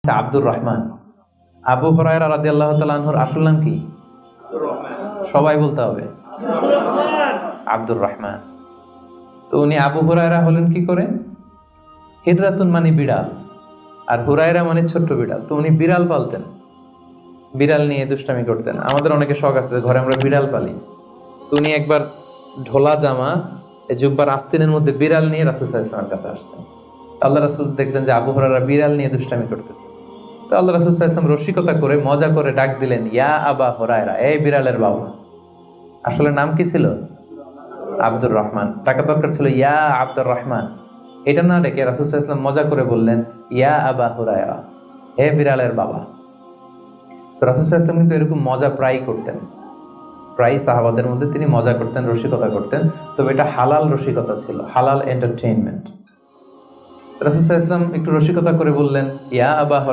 আব্দুর রহমান। আবু হুরায়রা রাদিয়াল্লাহু তাআলা আনহুর আসল নাম কি? সবাই বলতে হবে আব্দুর রহমান। তো উনি আবু হুরায়রা হলেন কি করে? হিররাতুন মানে বিড়াল, আর হুরায়রা মানে ছোট্ট বিড়াল। তো উনি বিড়াল পালতেন, বিড়াল নিয়ে দুষ্টামি করতেন। আমাদের অনেকে শখ আছে, ঘরে আমরা বিড়াল পালি। তো উনি একবার ঢোলা জামা, জুব্বার আস্তিনের মধ্যে বিড়াল নিয়ে রাসূল সাল্লাল্লাহু আলাইহি ওয়াসাল্লামের কাছে আসছেন। আল্লাহ রাসূল দেখলেন যে আবু হুরায়রা বিড়াল নিয়ে দুষ্টামি করতেছে। তো আল্লাহ রাসূল সাল্লাল্লাহু আলাইহি ওয়াসাল্লাম রসিকতা করে, মজা করে ডাক দিলেন, ইয়া আবা হুরায়রা, এই বিড়ালের বাবা। আসলে নাম কি ছিল? আব্দুর রহমান। টাকা দরকার ছিল ইয়া আব্দুর রহমান। এটা না ডেকে রাসূল সাল্লাল্লাহু আলাইহি ওয়াসাল্লাম মজা করে বললেন, ইয়া আবা হুরায়রা, হে বিড়ালের বাবা। তো রাসূল সাল্লাল্লাহু আলাইহি ওয়াসাল্লাম কিন্তু এরকম মজা প্রায় করতেন, প্রায় সাহাবাদের মধ্যে তিনি মজা করতেন, রসিকতা করতেন। তবে এটা হালাল রসিকতা ছিল, হালাল এন্টারটেইনমেন্ট। রাসূল সাল্লাল্লাহু আলাইহি ওয়াসাল্লাম একটু রসিকতা করে বললেন, ইয়া আবা হুরায়রা,